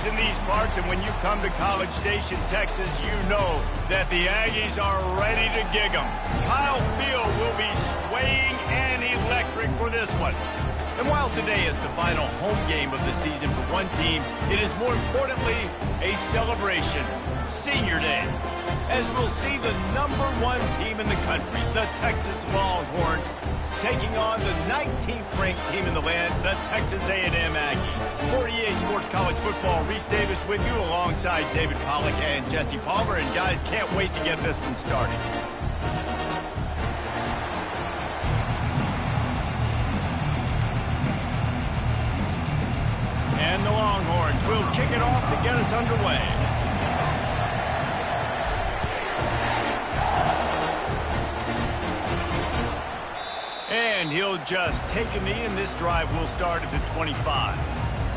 in these parts, and when you come to College Station, Texas, you know that the Aggies are ready to gig 'em. Kyle Field will be swaying and electric for this one. And while today is the final home game of the season for one team, it is more importantly a celebration, Senior Day, as we'll see the #1 team in the country, the Texas Longhorns, taking on the 19th ranked team in the land, the Texas A&M Aggies. For EA Sports College Football, Reese Davis with you alongside David Pollack and Jesse Palmer. And guys, can't wait to get this one started. And the Longhorns will kick it off to get us underway. And he'll just take a knee, and this drive will start at the 25.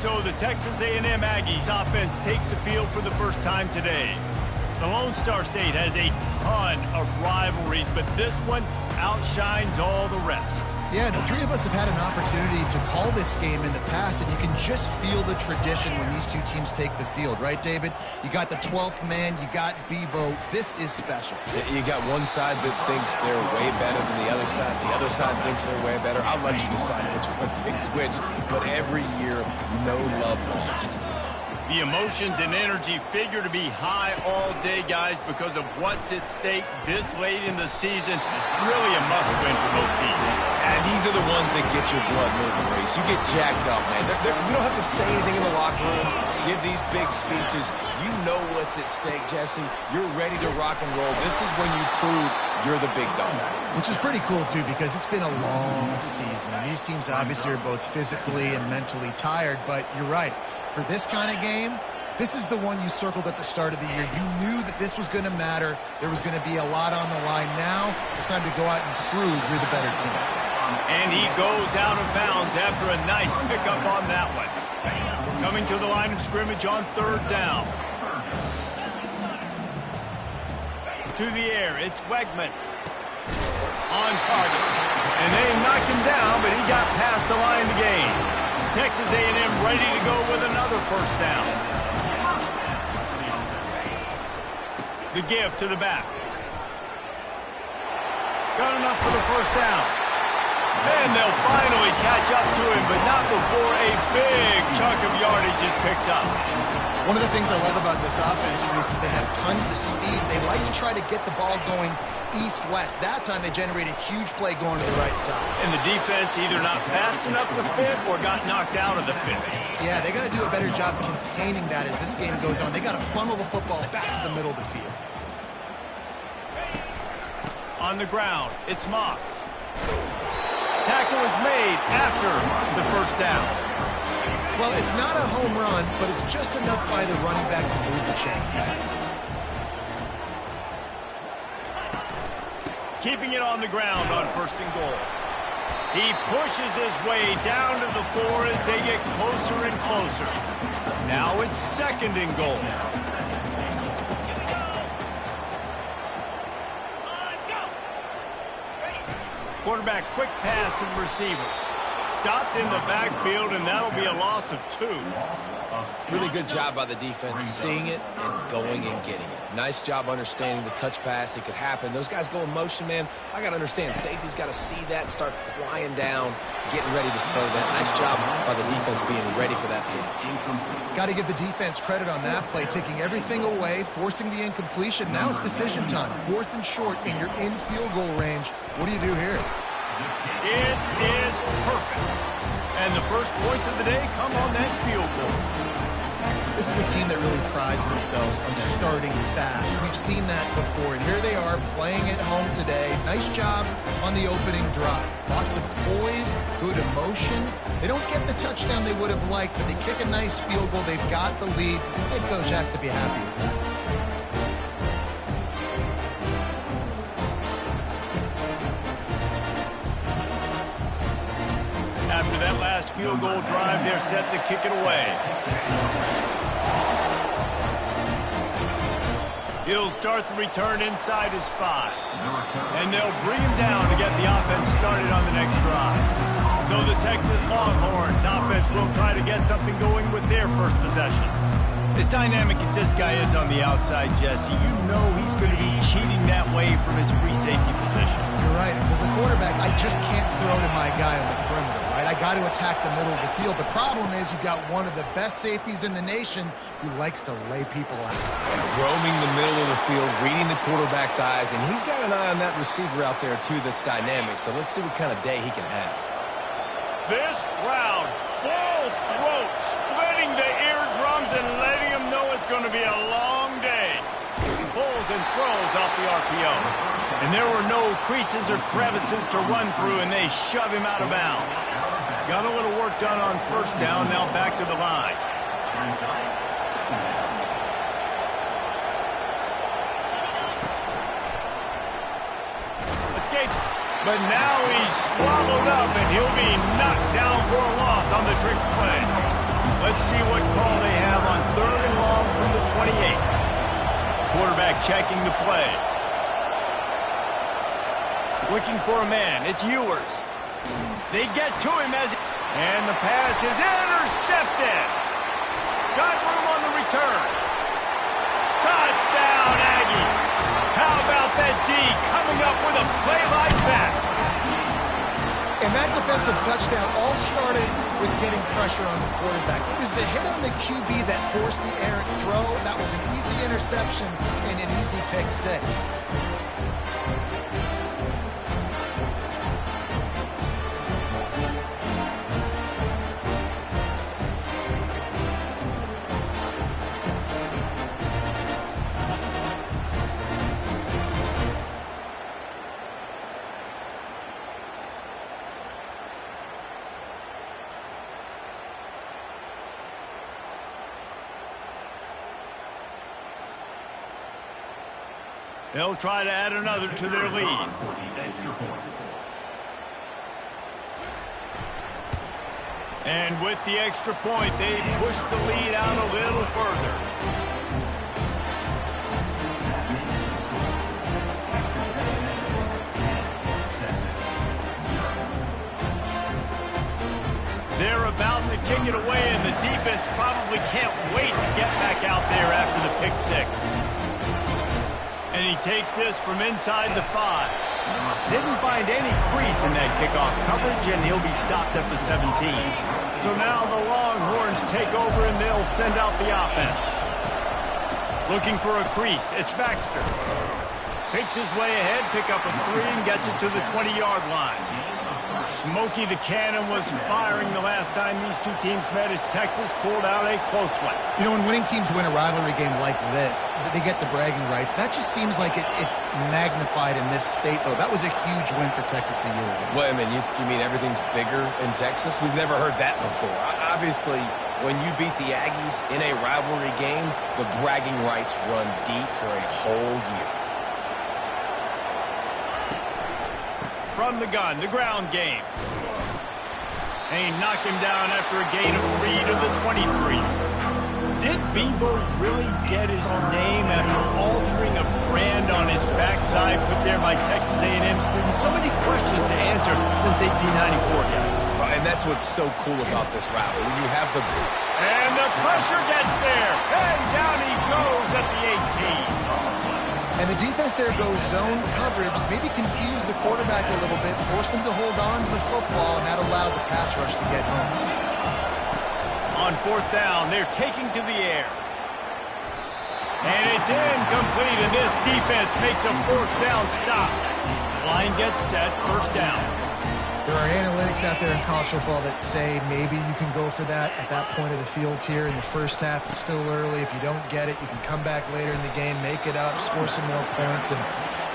So the Texas A&M Aggies offense takes the field for the first time today. The Lone Star State has a ton of rivalries, but this one outshines all the rest. Yeah, the three of us have had an opportunity to call this game in the past, and you can just feel the tradition when these two teams take the field, right, David? You got the 12th man, you got Bevo. This is special. You got one side that thinks they're way better than the other side thinks they're way better. I'll let you decide which one picks which, but every year, no love lost. The emotions and energy figure to be high all day, guys, because of what's at stake this late in the season. Really a must-win for both teams. And these are the ones that get your blood moving, Reese. You get jacked up, man. You don't have to say anything in the locker room, give these big speeches. You know what's at stake, Jesse. You're ready to rock and roll. This is when you prove you're the big dog. Which is pretty cool, too, because it's been a long season. And these teams obviously are both physically and mentally tired, but you're right. For this kind of game, this is the one you circled at the start of the year. You knew that this was going to matter. There was going to be a lot on the line. Now it's time to go out and prove you're the better team. And he goes out of bounds after a nice pickup on that one. Coming to the line of scrimmage on 3rd down. To the air, it's Wegman. On target. And they knocked him down, but he got past the line to gain. Texas A&M ready to go with another first down. The give to the back. Got enough for the first down. Then they'll finally catch up to him, but not before a big chunk of yardage is picked up. One of the things I love about this offense, Reese, is they have tons of speed. They like to try to get the ball going east-west. That time they generated a huge play going to the right side. And the defense either not fast enough to fit or got knocked out of the fit. Yeah, they got to do a better job containing that as this game goes on. They got to funnel the football back to the middle of the field. On the ground, it's Moss. Tackle is made after the first down. Well, it's not a home run, but it's just enough by the running back to move the chains. Keeping it on the ground on 1st and goal. He pushes his way down to the 4 as they get closer and closer. Now it's 2nd and goal. Quarterback quick pass to the receiver. Stopped in the backfield, and that'll be a loss of 2. Really good job by the defense, seeing it and going and getting it. Nice job understanding the touch pass. It could happen. Those guys go in motion, man. I got to understand. Safety's got to see that and start flying down, getting ready to play that. Nice job by the defense being ready for that play. Got to give the defense credit on that play, taking everything away, forcing the incompletion. Now it's decision time. 4th and short, and you're in field goal range. What do you do here? It is perfect. And the first points of the day come on that field goal. This is a team that really prides themselves on starting fast. We've seen that before, and here they are playing at home today. Nice job on the opening drive. Lots of poise, good emotion. They don't get the touchdown they would have liked, but they kick a nice field goal. They've got the lead. Head coach has to be happy with that. After that last field goal drive, they're set to kick it away. He'll start the return inside his 5. And they'll bring him down to get the offense started on the next drive. So the Texas Longhorns offense will try to get something going with their first possession. As dynamic as this guy is on the outside, Jesse, you know he's going to be cheating that way from his free safety position. You're right, because as a quarterback, I just can't throw to my guy on the perimeter, right? I got to attack the middle of the field. The problem is you've got one of the best safeties in the nation who likes to lay people out. Roaming the middle of the field, reading the quarterback's eyes, and he's got an eye on that receiver out there, too, that's dynamic. So let's see what kind of day he can have. This crowd, full throat, splitting the eardrums and letting them know it's going to be a long day. Pulls and throws off the RPO. And there were no creases or crevices to run through, and they shove him out of bounds. Got a little work done on first down, now back to the line. Escapes, but now he's swallowed up, and he'll be knocked down for a loss on the trick play. Let's see what call they have on 3rd and long from the 28. Quarterback checking the play. Looking for a man. It's Ewers. They get to him and the pass is intercepted. Got room on the return. Touchdown, Aggie. How about that D coming up with a play like that? And that defensive touchdown all started with getting pressure on the quarterback. It was the hit on the QB that forced the errant throw. That was an easy interception and an easy pick six. They'll try to add another to their lead. And with the extra point, they push the lead out a little further. They're about to kick it away, and the defense probably can't wait to get back out there after the pick six. And he takes this from inside the 5. Didn't find any crease in that kickoff coverage, and he'll be stopped at the 17. So now the Longhorns take over, and they'll send out the offense. Looking for a crease. It's Baxter. Picks his way ahead, pick up a 3, and gets it to the 20-yard line. Smokey the Cannon was firing the last time these two teams met as Texas pulled out a close one. You know, when winning teams win a rivalry game like this, they get the bragging rights. That just seems like it's magnified in this state, though. That was a huge win for Texas a year ago. Well, I mean, you mean everything's bigger in Texas? We've never heard that before. Obviously, when you beat the Aggies in a rivalry game, the bragging rights run deep for a whole year. From the gun, the ground game. They knock him down after a gain of 3 to the 23. Did Bevo really get his name after altering a brand on his backside put there by Texas A&M students? So many questions to answer since 1894, guys. And that's what's so cool about this rivalry. When you have the... And the pressure gets there. And down he goes at the 18. And the defense there goes zone coverage, maybe confused the quarterback a little bit, forced him to hold on to the football, and that allowed the pass rush to get home. On 4th down, they're taking to the air. And it's incomplete, and this defense makes a 4th down stop. Line gets set, 1st down. There are analytics out there in college football that say maybe you can go for that at that point of the field here in the first half. It's still early. If you don't get it, you can come back later in the game, make it up, score some more points, and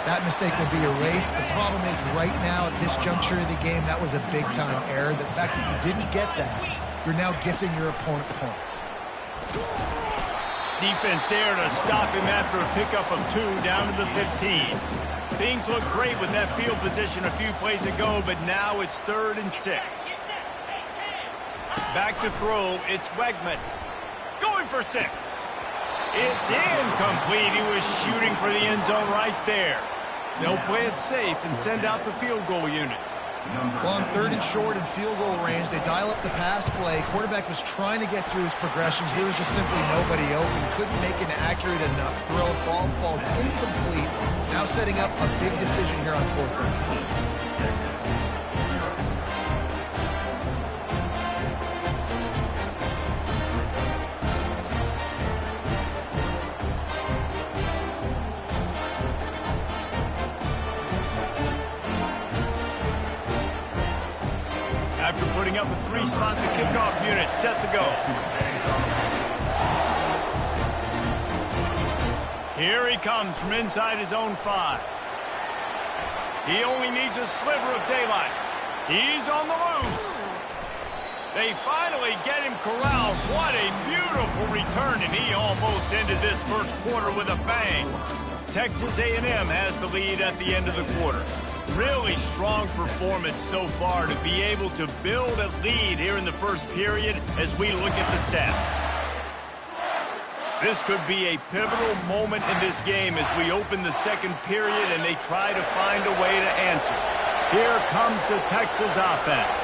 that mistake will be erased. The problem is right now at this juncture of the game, that was a big-time error. The fact that you didn't get that, you're now gifting your opponent points. Defense there to stop him after a pickup of 2 down to the 15. Things look great with that field position a few plays ago, but now it's 3rd and 6. Back to throw, it's Wegman. Going for 6. It's incomplete. He was shooting for the end zone right there. They'll play it safe and send out the field goal unit. Well, on 3rd and short and field goal range, they dial up the pass play. Quarterback was trying to get through his progressions. There was just simply nobody open. Couldn't make an accurate enough throw. Ball falls incomplete. Now setting up a big decision here on 4th down. After putting up a 3-spot, the kickoff unit set to go. Here he comes from inside his own 5. He only needs a sliver of daylight. He's on the loose. They finally get him corralled. What a beautiful return, and he almost ended this first quarter with a bang. Texas A&M has the lead at the end of the quarter. Really strong performance so far to be able to build a lead here in the first period as we look at the stats. This could be a pivotal moment in this game as we open the second period and they try to find a way to answer. Here comes the Texas offense.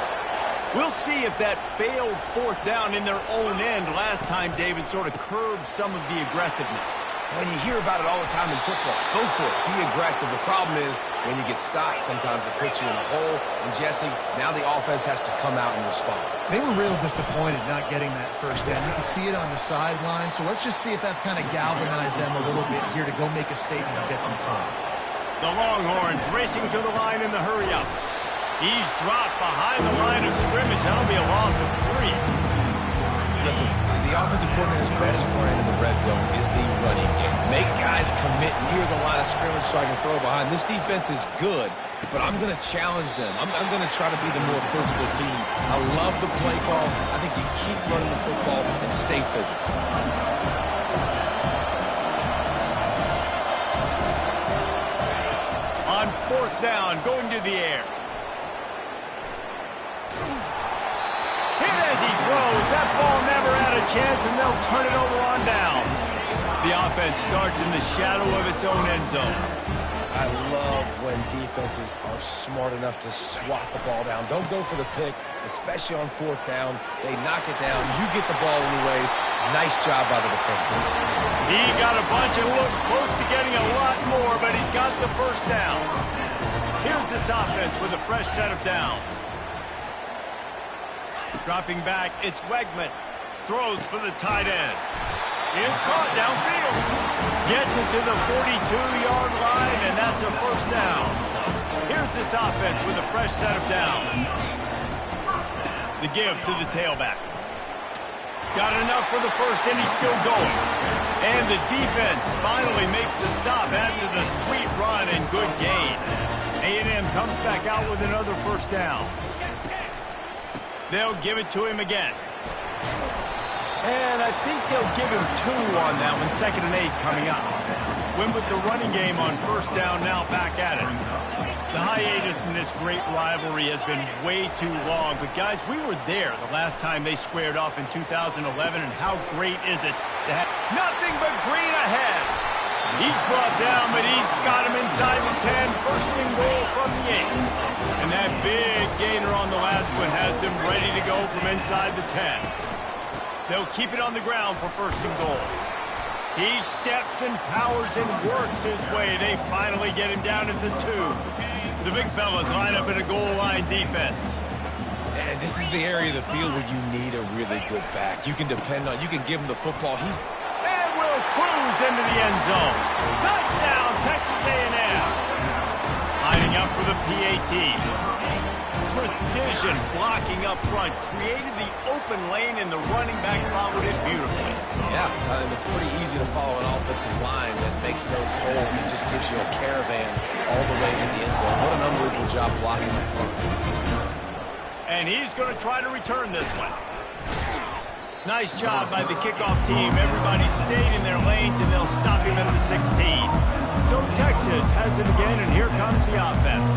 We'll see if that failed 4th down in their own end last time, David, sort of curbed some of the aggressiveness. When you hear about it all the time in football, go for it. Be aggressive. The problem is when you get stopped, sometimes it puts you in a hole. And, Jesse, now the offense has to come out and respond. They were real disappointed not getting that first down. You can see it on the sideline. So let's just see if that's kind of galvanized them a little bit here to go make a statement and get some points. The Longhorns racing to the line in the hurry-up. He's dropped behind the line of scrimmage. That'll be a loss of 3. Listen, the offensive coordinator's best friend in the red zone is the running game. Make guys commit near the line of scrimmage so I can throw behind. This defense is good, but I'm going to challenge them. I'm going to try to be the more physical team. I love the play call. I think you keep running the football and stay physical. On 4th down, going to the air. As he throws, that ball never had a chance, and they'll turn it over on downs. The offense starts in the shadow of its own end zone. I love when defenses are smart enough to swat the ball down. Don't go for the pick, especially on 4th down. They knock it down. You get the ball anyways. Nice job by the defender. He got a bunch and looked close to getting a lot more, but he's got the first down. Here's this offense with a fresh set of downs. Dropping back, it's Wegman. Throws for the tight end. It's caught downfield. Gets it to the 42-yard line, and that's a first down. Here's this offense with a fresh set of downs. The give to the tailback. Got enough for the first, and he's still going. And the defense finally makes the stop after the sweet run and good gain. A&M comes back out with another first down. They'll give it to him again. And I think they'll give him 2 on that one. 2nd and 8 coming up. Win with the running game on first down, now back at it. The hiatus in this great rivalry has been way too long. But, guys, we were there the last time they squared off in 2011. And how great is it to have nothing but green ahead. He's brought down, but he's got him inside the 10. First and goal from the 8. And that big gainer on the last one has them ready to go from inside the 10. They'll keep it on the ground for first and goal. He steps and powers and works his way. They finally get him down at the 2. The big fellas line up in a goal line defense. And this is the area of the field where you need a really good back. You can depend on, you can give him the football. And will cruise into the end zone. Touchdown, Texas A&M. Lining up for the PAT. Precision blocking up front. Created the open lane, and the running back followed it beautifully. Yeah, it's pretty easy to follow an offensive line that makes those holes and just gives you a caravan all the way to the end zone. What an unbelievable job blocking up front. And he's going to try to return this one. Nice job by the kickoff team. Everybody stayed in their lanes, and they'll stop him at the 16. So Texas has it again, and here comes the offense.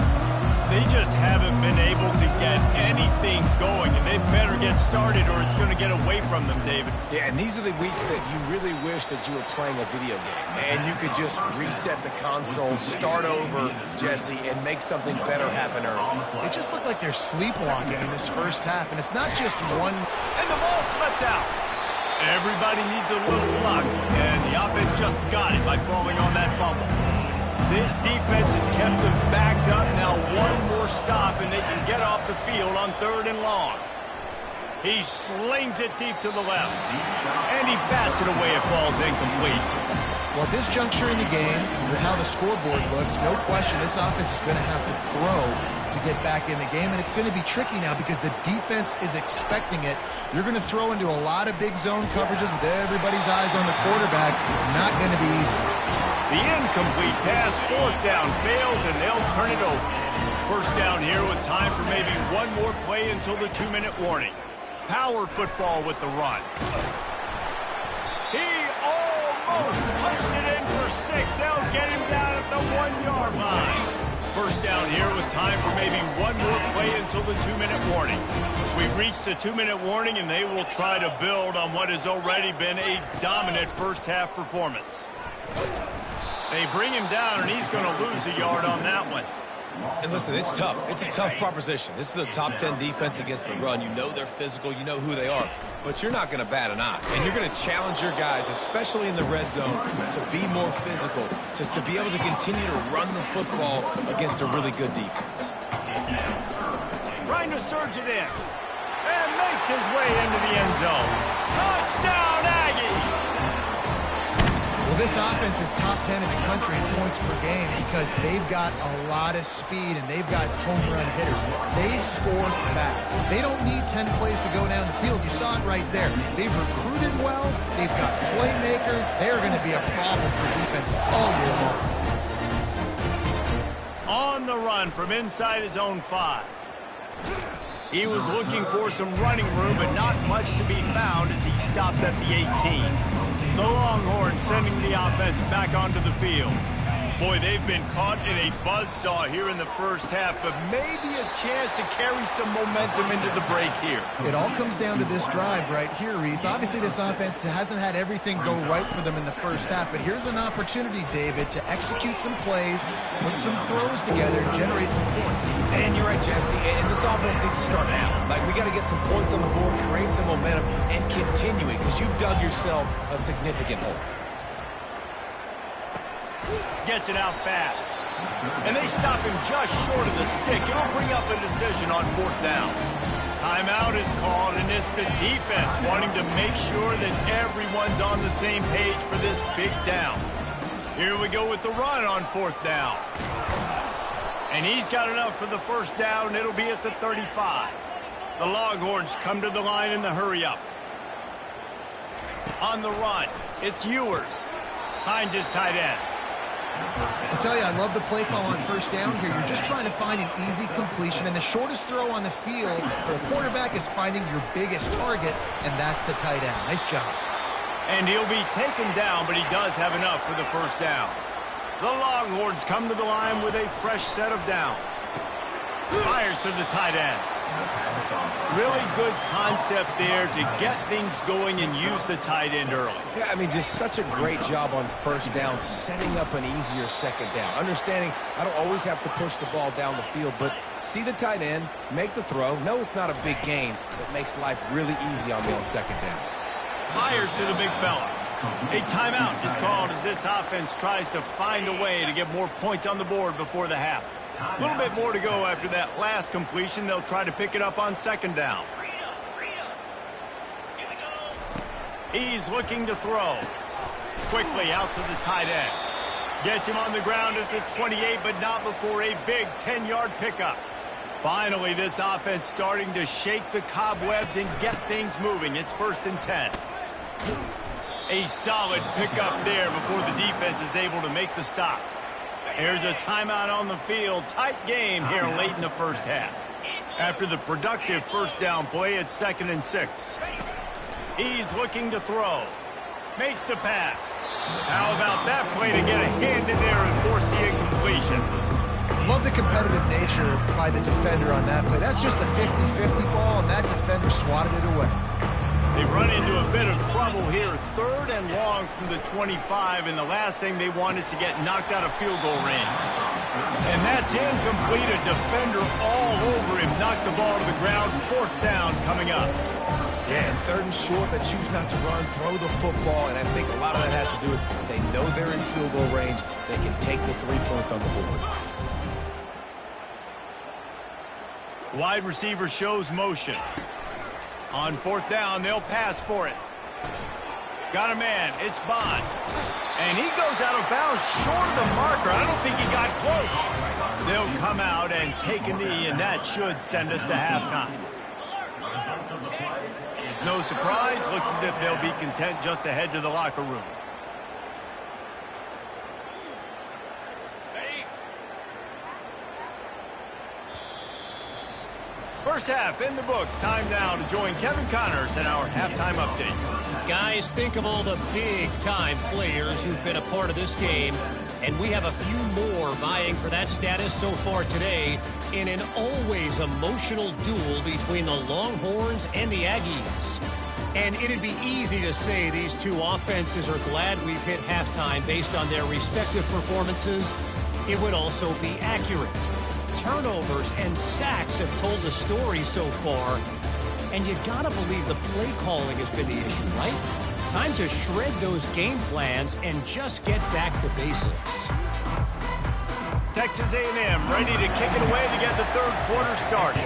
They just haven't been able to get anything going, and they better get started or it's going to get away from them, David. Yeah, and these are the weeks that you really wish that you were playing a video game. And you could just reset the console, start over, Jesse, and make something better happen early. It just looked like they're sleepwalking in this first half, and it's not just one. And the ball slipped out. Everybody needs a little luck, and the offense just got it by falling on that fumble. This defense has kept them backed up. Now one more stop, and they can get off the field on 3rd and long. He slings it deep to the left, and he bats it away. It falls incomplete. Well, this juncture in the game, with how the scoreboard looks, no question this offense is going to have to throw to get back in the game, and it's going to be tricky now because the defense is expecting it. You're going to throw into a lot of big zone coverages with everybody's eyes on the quarterback. Not going to be easy. The incomplete pass, 4th down, fails, and they'll turn it over. 1st down here with time for maybe one more play until the 2-minute warning. Power football with the run. He almost punched it in for 6. They'll get him down at the 1-yard line. 1st down here with time for maybe one more play until the 2-minute warning. We've reached the 2-minute warning, and they will try to build on what has already been a dominant first-half performance. They bring him down, and he's going to lose a yard on that one. And listen, it's tough. It's a tough proposition. This is a top 10 defense against the run. You know they're physical. You know who they are. But you're not going to bat an eye. And you're going to challenge your guys, especially in the red zone, to be more physical, to be able to continue to run the football against a really good defense. Trying to surge it in. And makes his way into the end zone. Touchdown, Aggie! Well, this offense is top 10 in the country in points per game because they've got a lot of speed and they've got home run hitters. They score fast. They don't need 10 plays to go down the field. You saw it right there. They've recruited well. They've got playmakers. They're going to be a problem for defenses all year long. On the run from inside his own 5. He was looking for some running room, but not much to be found as he stopped at the 18. The Longhorns sending the offense back onto the field. Boy, they've been caught in a buzzsaw here in the first half, but maybe a chance to carry some momentum into the break here. It all comes down to this drive right here, Reese. Obviously, this offense hasn't had everything go right for them in the first half, but here's an opportunity, David, to execute some plays, put some throws together, and generate some points. And you're right, Jesse, and this offense needs to start now. Like, we got to get some points on the board, create some momentum, and continue it, because you've dug yourself a significant hole. Gets it out fast. And they stop him just short of the stick. It'll bring up a decision on 4th down. Timeout is called, and it's the defense wanting to make sure that everyone's on the same page for this big down. Here we go with the run on 4th down. And he's got enough for the 1st down. It'll be at the 35. The Longhorns come to the line in the hurry-up. On the run, it's Ewers. Finds his tight end. I tell you, I love the play call on 1st down here. You're just trying to find an easy completion, and the shortest throw on the field for a quarterback is finding your biggest target, and that's the tight end. Nice job. And he'll be taken down, but he does have enough for the 1st down. The Longhorns come to the line with a fresh set of downs. Fires to the tight end. Really good concept there to get things going and use the tight end early. Yeah, I mean, just such a great job on 1st down, setting up an easier 2nd down. Understanding I don't always have to push the ball down the field, but see the tight end, make the throw. No, it's not a big gain, but makes life really easy on me on 2nd down. Fires to the big fella. A timeout is called as this offense tries to find a way to get more points on the board before the half. A little bit more to go after that last completion. They'll try to pick it up on 2nd down. He's looking to throw. Quickly out to the tight end. Gets him on the ground at the 28, but not before a big 10-yard pickup. Finally, this offense starting to shake the cobwebs and get things moving. It's 1st and 10. A solid pickup there before the defense is able to make the stop. Here's a timeout on the field. Tight game here late in the first half. After the productive 1st down play, it's 2nd and 6. He's looking to throw. Makes the pass. How about that play to get a hand in there and force the incompletion? Love love the competitive nature by the defender on that play. That's just a 50-50 ball, and that defender swatted it away. They run into a bit of trouble here. 3rd and long from the 25, and the last thing they want is to get knocked out of field goal range. And that's incomplete. A defender all over him. Knocked the ball to the ground. 4th down coming up. Yeah, and 3rd and short, they choose not to run, throw the football, and I think a lot of that has to do with they know they're in field goal range. They can take the 3 points on the board. Wide receiver shows motion. On 4th down, they'll pass for it. Got a man. It's Bond. And he goes out of bounds short of the marker. I don't think he got close. They'll come out and take a knee, and that should send us to halftime. No surprise. Looks as if they'll be content just to head to the locker room. First half in the books. Time now to join Kevin Connors in our halftime update. Guys, think of all the big-time players who've been a part of this game, and we have a few more vying for that status so far today in an always emotional duel between the Longhorns and the Aggies. And it'd be easy to say these two offenses are glad we've hit halftime based on their respective performances. It would also be accurate. Turnovers and sacks have told the story so far. And you gotta believe the play calling has been the issue, right? Time to shred those game plans and just get back to basics. Texas A&M ready to kick it away to get the 3rd quarter started.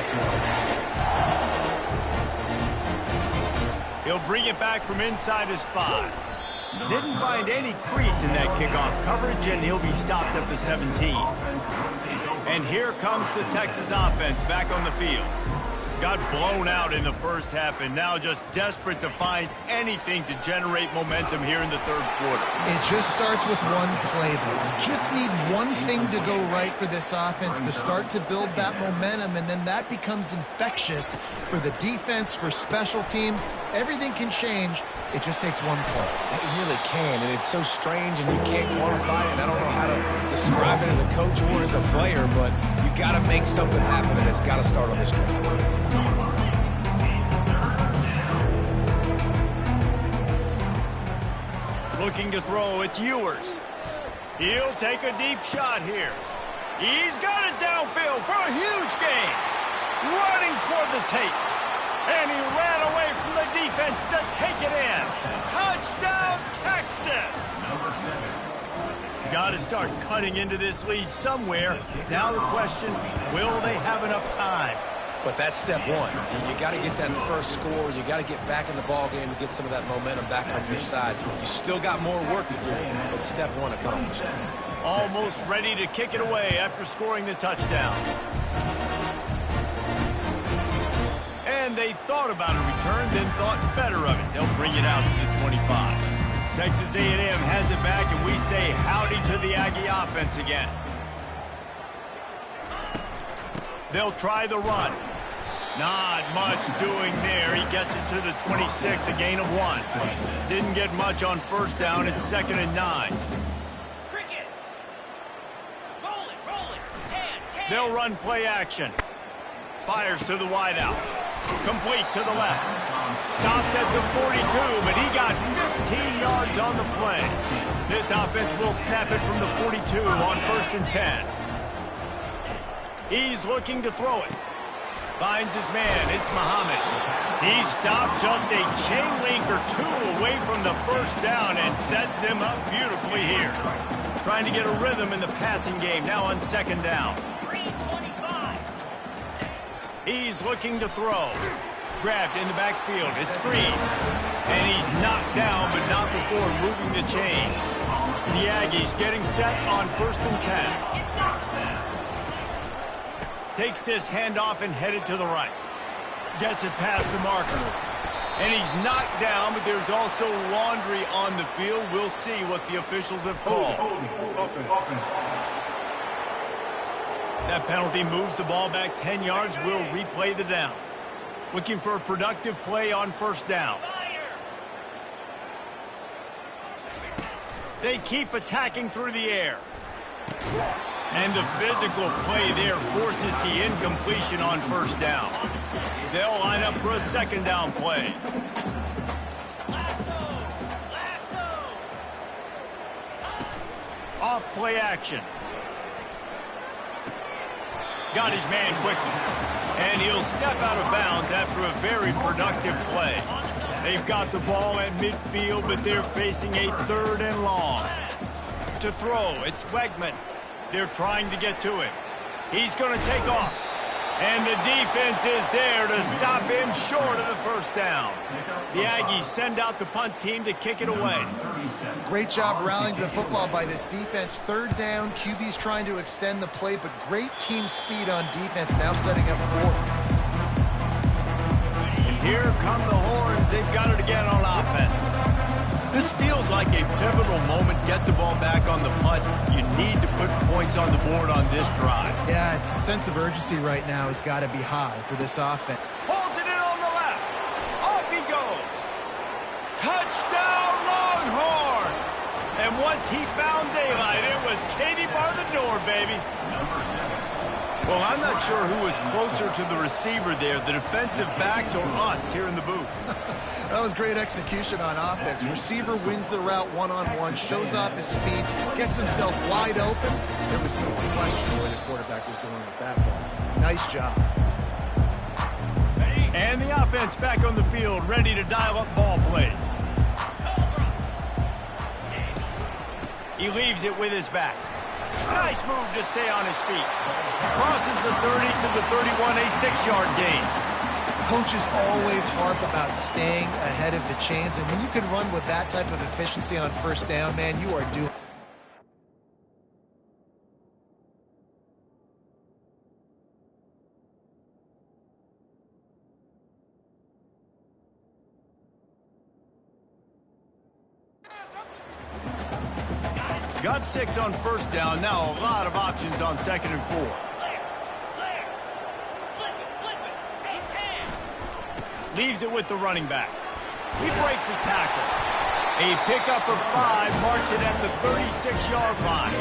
He'll bring it back from inside his 5. Didn't find any crease in that kickoff coverage, and he'll be stopped at the 17. And here comes the Texas offense back on the field. Got blown out in the first half and now just desperate to find anything to generate momentum here in the 3rd quarter. It just starts with one play, though. You just need one thing to go right for this offense to start to build that momentum, and then that becomes infectious for the defense, for special teams. Everything can change. It just takes one play. It really can, and it's so strange, and you can't quantify it. And I don't know how to describe it as a coach or as a player, but you got to make something happen, and it's got to start on this drive. Looking to throw, it's Ewers. He'll take a deep shot here. He's got it downfield for a huge gain. Running toward the tape. And he ran away from the defense to take it in. Touchdown, Texas! Got to start cutting into this lead somewhere. Now the question, will they have enough time? But that's step one. You got to get that first score. You got to get back in the ball game to get some of that momentum back on your side. You still got more work to do, but step one accomplished. Almost ready to kick it away after scoring the touchdown. And they thought about a return, then thought better of it. They'll bring it out to the 25. Texas A&M has it back, and we say howdy to the Aggie offense again. They'll try the run. Not much doing there. He gets it to the 26, a gain of 1. Didn't get much on 1st down. It's 2nd and 9. They'll run play action. Fires to the wideout. Complete to the left. Stopped at the 42, but he got 15 yards on the play. This offense will snap it from the 42 on 1st and 10. He's looking to throw it. Finds his man. It's Muhammad. He stopped just a chain link or 2 away from the 1st down and sets them up beautifully here. Trying to get a rhythm in the passing game now on 2nd down. He's looking to throw. Grabbed in the backfield. It's Green. And he's knocked down, but not before moving the chain. The Aggies getting set on 1st and 10. Takes this handoff and headed to the right. Gets it past the marker. And he's knocked down, but there's also laundry on the field. We'll see what the officials have called. That penalty moves the ball back 10 yards. We'll replay the down. Looking for a productive play on 1st down. They keep attacking through the air. And the physical play there forces the incompletion on first down. They'll line up for a second down play. Off play action. Got his man quickly. And he'll step out of bounds after a very productive play. They've got the ball at midfield, but they're facing a 3rd and long. To throw, it's Wegman. They're trying to get to him. He's going to take off. And the defense is there to stop him short of the first down. The Aggies send out the punt team to kick it away. Great job rallying to the football by this defense. 3rd down, QB's trying to extend the play, but great team speed on defense, now setting up 4th. And here come the horns. They've got it again on offense. This feels like a pivotal moment. Get the ball back on the punt. You need to put points on the board on this drive. Yeah, its sense of urgency right now has got to be high for this offense. Holds it in on the left. Off he goes. Touchdown Longhorns! And once he found daylight, it was Katie bar the door, baby. Well, I'm not sure who was closer to the receiver there, the defensive backs or us here in the booth. That was great execution on offense. Receiver wins the route one-on-one, shows off his speed, gets himself wide open. There was no question where the quarterback was going with that ball. Nice job. And the offense back on the field, ready to dial up ball plays. He leaves it with his back. Nice move to stay on his feet. Crosses the 30 to the 31, a 6-yard gain. Coaches always harp about staying ahead of the chains, and when you can run with that type of efficiency on first down, man, you are doing. Got 6 on first down. Now a lot of options on 2nd and 4. Leaves it with the running back. He breaks a tackle. A pickup of 5, marks it at the 36-yard line.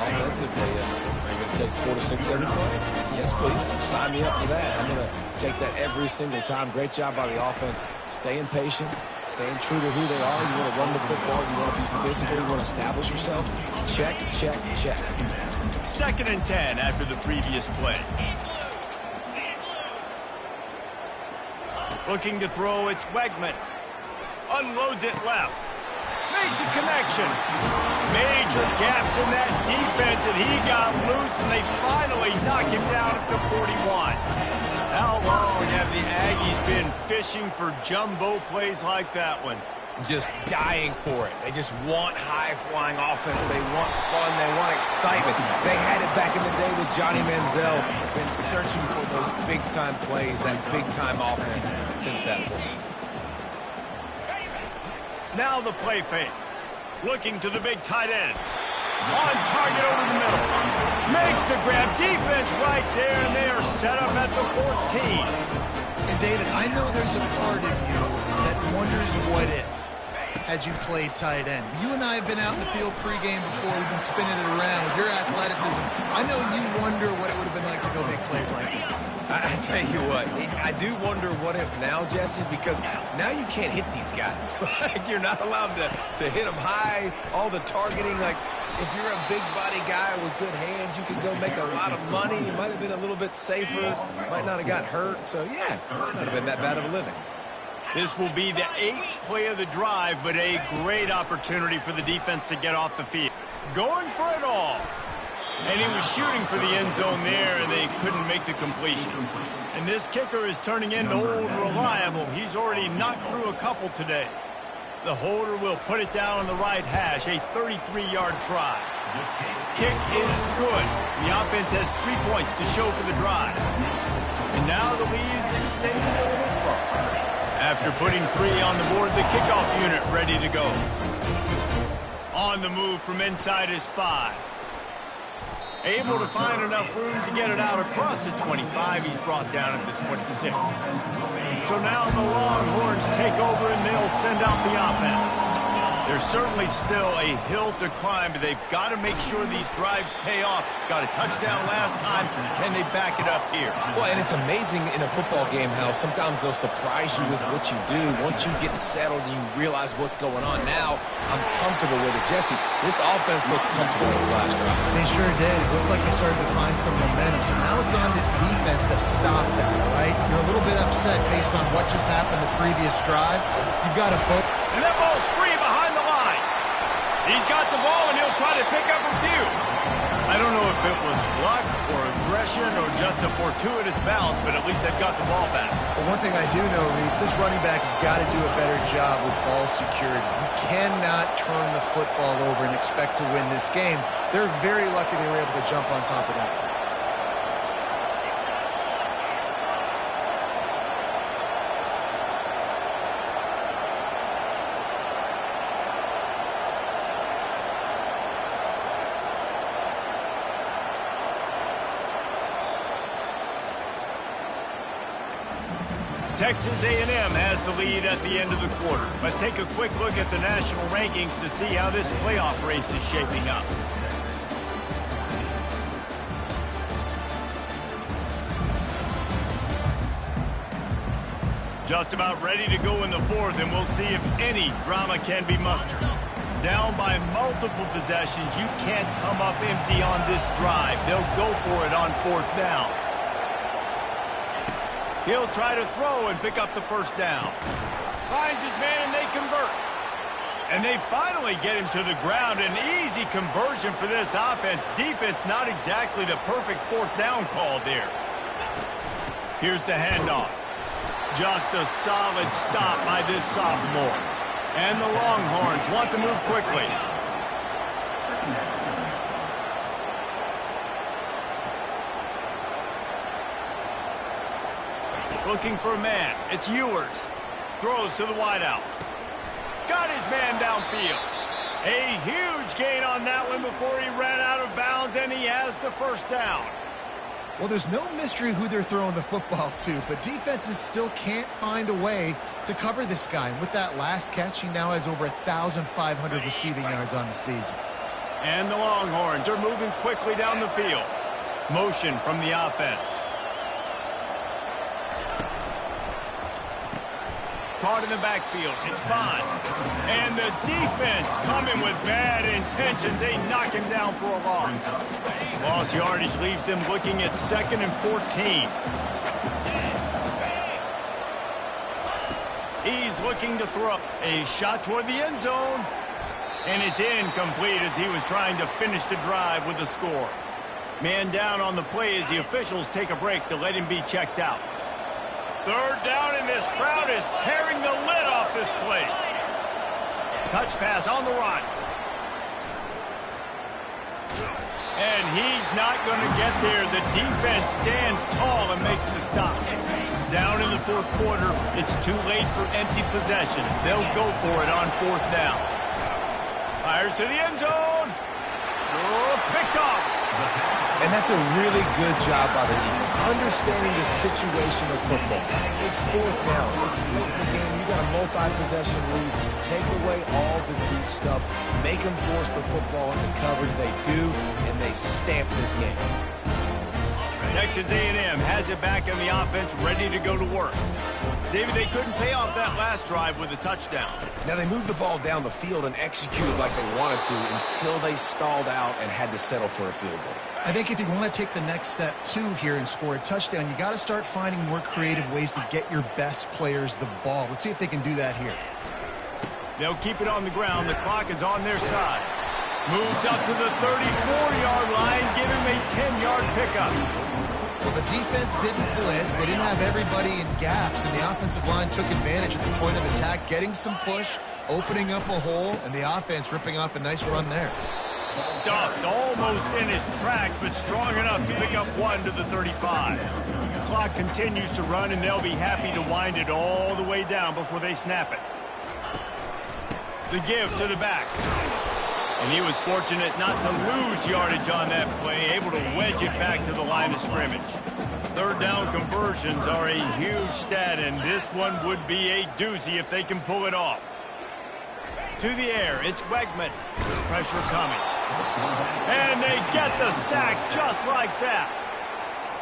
Offensively, are you going to take 4 to 6 every play? Yes, please. Sign me up for that. I'm going to take that every single time. Great job by the offense. Staying patient, staying true to who they are. You want to run the football. You want to be physical. You want to establish yourself. Check, check, check. 2nd and 10 after the previous play. Looking to throw, it's Wegman. Unloads it left. Makes a connection. Major gaps in that defense, and he got loose, and they finally knock him down at the 41. How long have the Aggies been fishing for jumbo plays like that one? Just dying for it. They just want high-flying offense. They want fun. They want excitement. They had it back in the day with Johnny Manziel. Been searching for those big-time plays, that big-time offense since that point. Now the play fake. Looking to the big tight end. On target over the middle. Makes the grab. Defense right there, and they are set up at the 14. And David, I know there's a part of you that wonders what if had you played tight end. You and I have been out in the field pregame before. We've been spinning it around with your athleticism. I know you wonder what it would have been like to go make plays like that. I tell you what, I do wonder what if now, Jesse, because now you can't hit these guys. Like, you're not allowed to hit them high, all the targeting. Like, if you're a big body guy with good hands, you can go make a lot of money. You might have been a little bit safer, might not have got hurt. So, yeah, might not have been that bad of a living. This will be the 8th play of the drive, but a great opportunity for the defense to get off the field. Going for it all. And he was shooting for the end zone there, and they couldn't make the completion. And this kicker is turning into old reliable. He's already knocked through a couple today. The holder will put it down on the right hash, a 33-yard try. Kick is good. The offense has 3 points to show for the drive. And now the lead is extended a little further. After putting 3 on the board, the kickoff unit ready to go. On the move from inside his 5. Able to find enough room to get it out across the 25. He's brought down at the 26. So now the Longhorns take over, and they'll send out the offense. There's certainly still a hill to climb, but they've got to make sure these drives pay off. Got a touchdown last time. Can they back it up here? Well, and it's amazing in a football game how sometimes they'll surprise you with what you do. Once you get settled and you realize what's going on now, I'm comfortable with it. Jesse, this offense looked comfortable in this last drive. They sure did. It looked like they started to find some momentum. So now it's on this defense to stop that, all right? You're a little bit upset based on what just happened the previous drive. You've got to vote. And that ball's free behind the line. He's got the ball, and he'll try to pick up a few. I don't know if it was luck or aggression or just a fortuitous bounce, but at least they've got the ball back. But one thing I do know, Reese, this running back has got to do a better job with ball security. You cannot turn the football over and expect to win this game. They're very lucky they were able to jump on top of that. Texas A&M has the lead at the end of the quarter. Let's take a quick look at the national rankings to see how this playoff race is shaping up. Just about ready to go in the fourth, and we'll see if any drama can be mustered. Down by multiple possessions, you can't come up empty on this drive. They'll go for it on fourth down. He'll try to throw and pick up the first down. Finds his man, and they convert. And they finally get him to the ground. An easy conversion for this offense. Defense, not exactly the perfect fourth down call there. Here's the handoff. Just a solid stop by this sophomore. And the Longhorns want to move quickly. Looking for a man. It's Ewers. Throws to the wideout. Got his man downfield. A huge gain on that one before he ran out of bounds, and he has the first down. Well, there's no mystery who they're throwing the football to, but defenses still can't find a way to cover this guy. And with that last catch, he now has over 1,500 receiving yards on the season. And the Longhorns are moving quickly down the field. Motion from the offense. Caught in the backfield. It's Bond. And the defense coming with bad intentions. They knock him down for a loss. Loss yardage leaves them looking at 2nd and 14. He's looking to throw a shot toward the end zone. And it's incomplete as he was trying to finish the drive with a score. Man down on the play as the officials take a break to let him be checked out. Third down, and this crowd is tearing the lid off this place. Touch pass on the run. And he's not going to get there. The defense stands tall and makes the stop. Down in the fourth quarter, it's too late for empty possessions. They'll go for it on fourth down. Fires to the end zone. Oh, picked off. And that's a really good job by the defense, understanding the situation of football. It's fourth down. It's late in the game. You got a multi-possession lead. Take away all the deep stuff. Make them force the football into coverage. They do, and they stamp this game. Texas A&M has it back in the offense, ready to go to work. David, they couldn't pay off that last drive with a touchdown. Now, they moved the ball down the field and executed like they wanted to until they stalled out and had to settle for a field goal. I think if you want to take the next step, too, here and score a touchdown, you got to start finding more creative ways to get your best players the ball. Let's see if they can do that here. They'll keep it on the ground. The clock is on their side. Moves up to the 34-yard line, give him a 10-yard pickup. Well, the defense didn't blitz. They didn't have everybody in gaps, and the offensive line took advantage at the point of attack, getting some push, opening up a hole, and the offense ripping off a nice run there. Stuffed almost in his tracks, but strong enough to pick up one to the 35. The clock continues to run, and they'll be happy to wind it all the way down before they snap it. The give to the back. And he was fortunate not to lose yardage on that play, able to wedge it back to the line of scrimmage. Third down conversions are a huge stat, and this one would be a doozy if they can pull it off. To the air, it's Wegman. Pressure coming. And they get the sack just like that.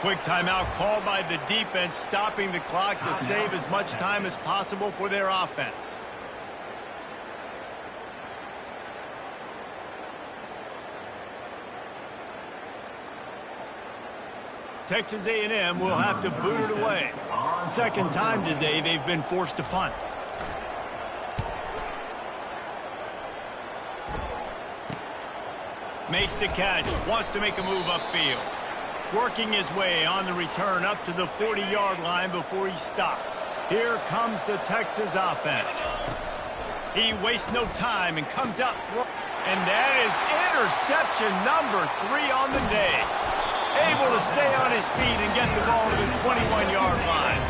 Quick timeout called by the defense, stopping the clock to save as much time as possible for their offense. Texas A&M will have to boot it away. Second time today they've been forced to punt. Makes the catch, wants to make a move upfield. Working his way on the return up to the 40-yard line before he stopped. Here comes the Texas offense. He wastes no time and comes out throwing. And that is interception number 3 on the day. Able to stay on his feet and get the ball to the 21-yard line.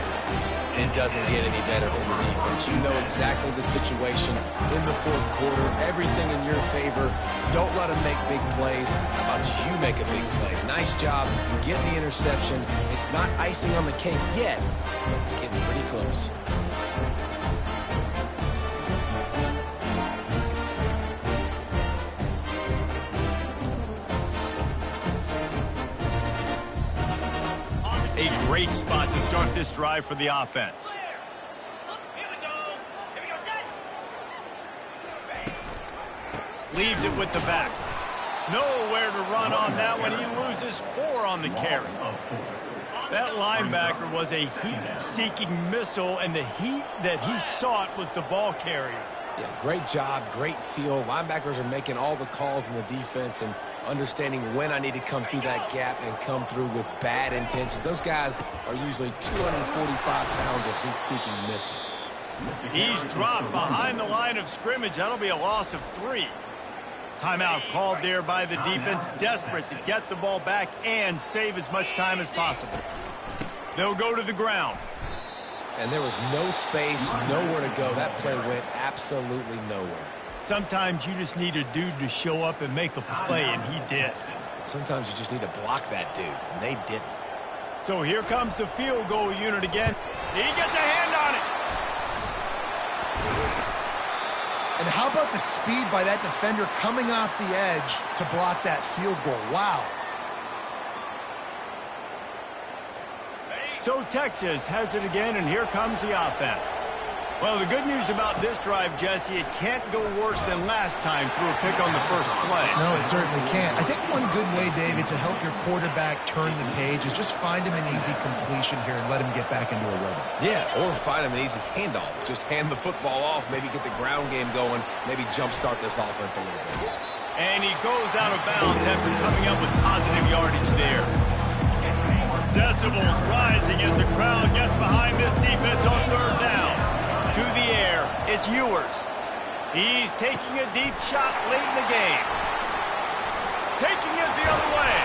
It doesn't get any better from the defense. You know exactly the situation in the fourth quarter. Everything in your favor. Don't let them make big plays. How about you make a big play? Nice job getting the interception. It's not icing on the cake yet, but it's getting pretty close. A great spot to start this drive for the offense. Leaves it with the back. Nowhere to run on that one. He loses 4 on the carry. That linebacker was a heat-seeking missile, and the heat that he sought was the ball carrier. Yeah, great job, great feel. Linebackers are making all the calls in the defense and understanding when I need to come through that gap and come through with bad intentions. Those guys are usually 245 pounds of heat-seeking missile. He's dropped behind the line of scrimmage. That'll be a loss of 3. Timeout called there by the defense, desperate to get the ball back and save as much time as possible. They'll go to the ground. And there was no space, nowhere to go. That play went absolutely nowhere. Sometimes you just need a dude to show up and make a play, and he did. Sometimes you just need to block that dude, and they didn't. So here comes the field goal unit again. He gets a hand on it. And how about the speed by that defender coming off the edge to block that field goal? Wow. So Texas has it again, and here comes the offense. Well, the good news about this drive, Jesse, it can't go worse than last time through a pick on the first play. No, it certainly can't. I think one good way, David, to help your quarterback turn the page is just find him an easy completion here and let him get back into a rhythm. Yeah, or find him an easy handoff. Just hand the football off, maybe get the ground game going, maybe jumpstart this offense a little bit. And he goes out of bounds after coming up with positive yardage there. Decibels rising as the crowd gets behind this defense on third down. To the air, it's Ewers. He's taking a deep shot late in the game. Taking it the other way.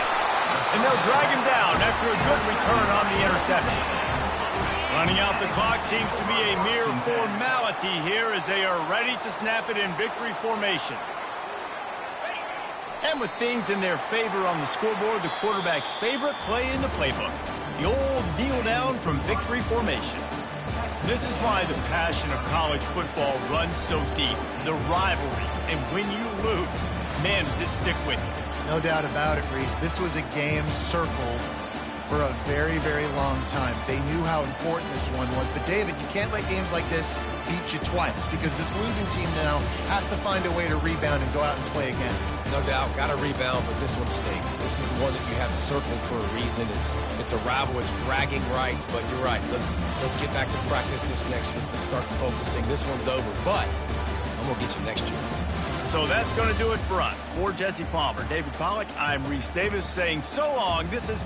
And they'll drag him down after a good return on the interception. Running out the clock seems to be a mere formality here as they are ready to snap it in victory formation. And with things in their favor on the scoreboard, the quarterback's favorite play in the playbook. The old kneel down from victory formation. This is why the passion of college football runs so deep. The rivalries, and when you lose, man, does it stick with you. No doubt about it, Reese. This was a game circled for a very, very long time. They knew how important this one was. But, David, you can't let games like this beat you twice because this losing team now has to find a way to rebound and go out and play again. No doubt, got to rebound, but this one stinks. This is the one that you have circled for a reason. It's a rival, it's bragging rights, but you're right. Let's get back to practice this next week. Let's start focusing. This one's over, but I'm going to get you next year. So that's going to do it for us. For Jesse Palmer, David Pollack, I'm Reese Davis saying so long. This has